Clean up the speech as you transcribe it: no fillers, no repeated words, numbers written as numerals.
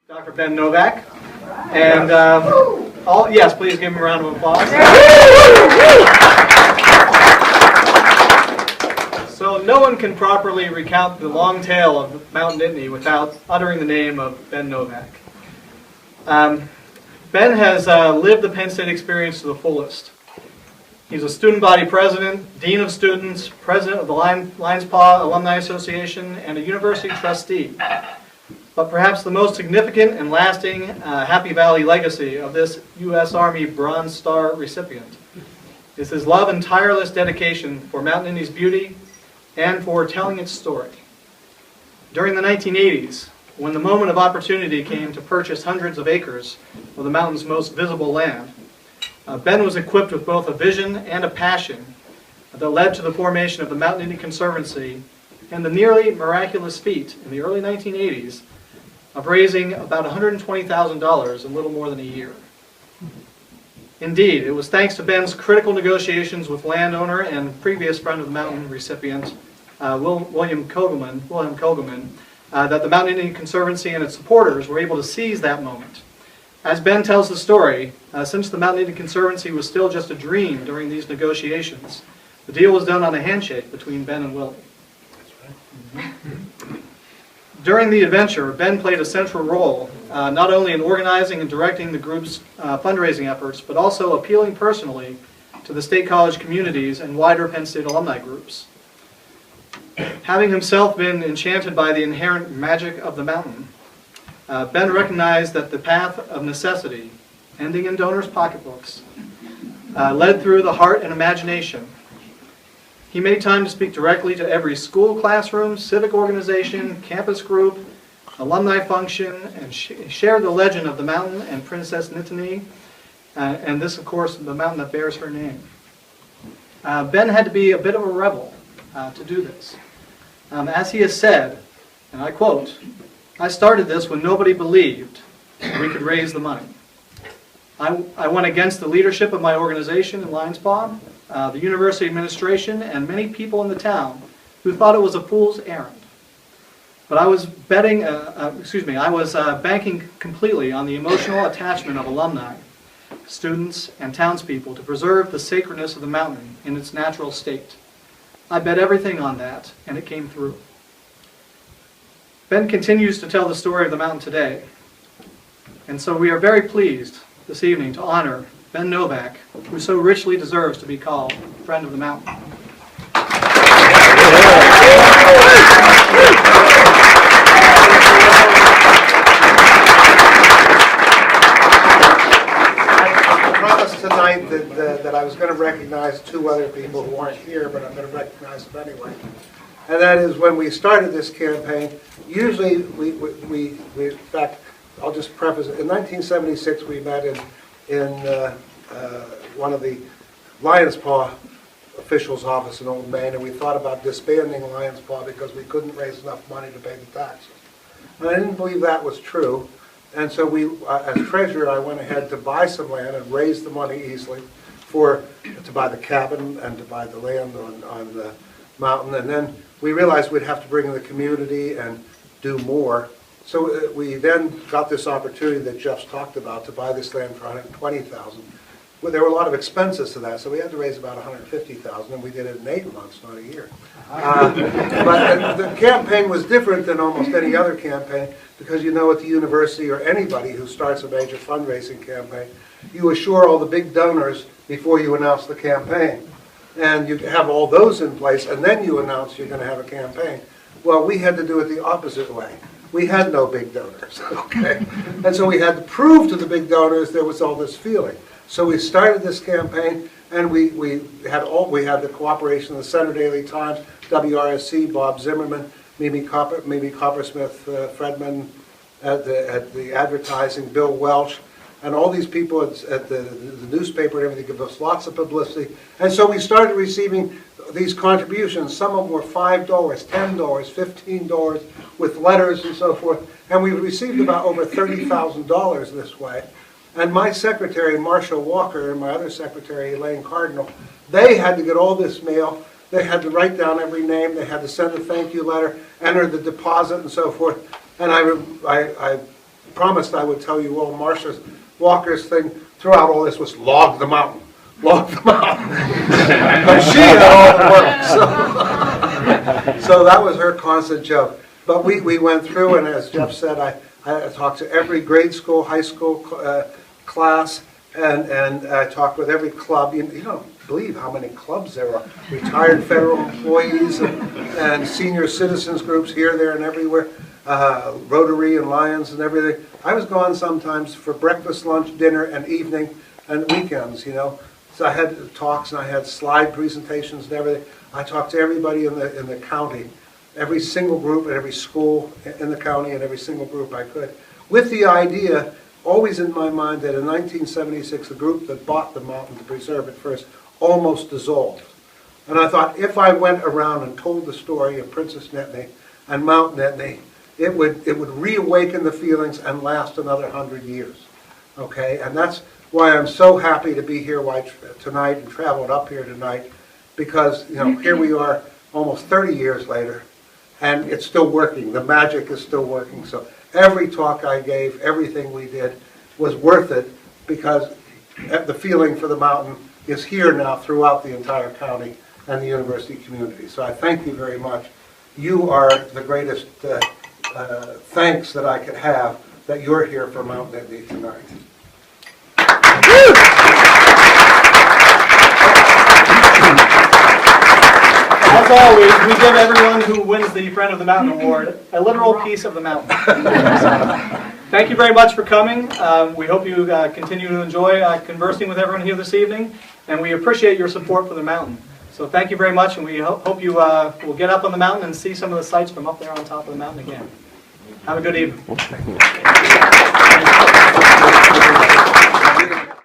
Dr. Ben Novak. And yes, please give him a round of applause. So no one can properly recount the long tale of Mount Nittany without uttering the name of Ben Novak. Ben has lived the Penn State experience to the fullest. He's a student body president, dean of students, president of the Lions Paw Alumni Association, and a university trustee. But perhaps the most significant and lasting Happy Valley legacy of this U.S. Army Bronze Star recipient is his love and tireless dedication for Mount Nittany's beauty and for telling its story. During the 1980s, when the moment of opportunity came to purchase hundreds of acres of the mountain's most visible land, Ben was equipped with both a vision and a passion that led to the formation of the Mount Nittany Conservancy and the nearly miraculous feat in the early 1980s of raising about $120,000 in little more than a year. Indeed, it was thanks to Ben's critical negotiations with landowner and previous Friend of the Mountain recipient, William Kogelman, that the Mount Nittany Conservancy and its supporters were able to seize that moment. As Ben tells the story, since the Mount Nittany Conservancy was still just a dream during these negotiations, the deal was done on a handshake between Ben and Willie. That's right. During the adventure, Ben played a central role, not only in organizing and directing the group's fundraising efforts, but also appealing personally to the State College communities and wider Penn State alumni groups. Having himself been enchanted by the inherent magic of the mountain, Ben recognized that the path of necessity, ending in donors' pocketbooks, led through the heart and imagination. He made time to speak directly to every school classroom, civic organization, campus group, alumni function, and shared the legend of the mountain and Princess Nittany, and this, of course, the mountain that bears her name. Ben had to be a bit of a rebel to do this. As he has said, and I quote, "I started this when nobody believed we could raise the money. I went against the leadership of my organization in Lions Paw, the university administration, and many people in the town who thought it was a fool's errand. But I was banking completely on the emotional attachment of alumni, students, and townspeople to preserve the sacredness of the mountain in its natural state. I bet everything on that, and it came through." Ben continues to tell the story of the mountain today, and so we are very pleased this evening to honor Ben Novak, who so richly deserves to be called Friend of the Mountain. I promised tonight that I was going to recognize two other people who aren't here, but I'm going to recognize them anyway. And that is, when we started this campaign, usually we in fact, I'll just preface it. In 1976, we met in one of the Lions Paw officials' office in Old Main, and we thought about disbanding Lions Paw because we couldn't raise enough money to pay the taxes. And I didn't believe that was true, and so we, as treasurer, I went ahead to buy some land and raise the money easily to buy the cabin and to buy the land on the mountain, and then we realized we'd have to bring in the community and do more. So we then got this opportunity that Jeff's talked about to buy this land for $120,000. Well, there were a lot of expenses to that, so we had to raise about $150,000, and we did it in 8 months, not a year. But the campaign was different than almost any other campaign because, you know, at the university or anybody who starts a major fundraising campaign, you assure all the big donors before you announce the campaign. And you have all those in place, and then you announce you're going to have a campaign. Well, we had to do it the opposite way. We had no big donors, okay? And so we had to prove to the big donors there was all this feeling. So we started this campaign, and we had the cooperation of the Center Daily Times, WRSC, Bob Zimmerman, Mimi Coppersmith, Fredman at the advertising, Bill Welch, and all these people at the newspaper and everything give us lots of publicity. And so we started receiving these contributions. Some of them were $5, $10, $15, with letters and so forth. And we received about over $30,000 this way. And my secretary, Marshall Walker, and my other secretary, Elaine Cardinal, they had to get all this mail. They had to write down every name. They had to send a thank you letter, enter the deposit, and so forth. And I promised I would tell you all Marcia Walker's thing throughout all this was log the mountain. Log the mountain. But she had all the work. So that was her constant joke. But we went through, and as Jeff said, I talked to every grade school, high school class, and I talked with every club. You don't believe how many clubs there are. Retired federal employees and senior citizens groups here, there, and everywhere. Rotary and Lions and everything. I was gone sometimes for breakfast, lunch, dinner, and evening, and weekends, So I had talks and I had slide presentations and everything. I talked to everybody in the county, every single group at every school in the county and every single group I could, with the idea always in my mind that in 1976 the group that bought the mountain to preserve it first almost dissolved. And I thought if I went around and told the story of Princess Nittany and Mount Nittany, it would reawaken the feelings and last another 100 years. Okay, and that's why I'm so happy to be here tonight and traveled up here tonight, because here we are almost 30 years later, and it's still working. The magic is still working. So every talk I gave, everything we did was worth it, because the feeling for the mountain is here now throughout the entire county and the university community. So I thank you very much. You are the greatest thanks that I could have that you're here for Mount Nittany tonight. As always, we give everyone who wins the Friend of the Mountain Award a literal piece of the mountain. Thank you very much for coming. We hope you continue to enjoy conversing with everyone here this evening, and we appreciate your support for the mountain. So thank you very much, and we hope you will get up on the mountain and see some of the sights from up there on top of the mountain again. Have a good evening.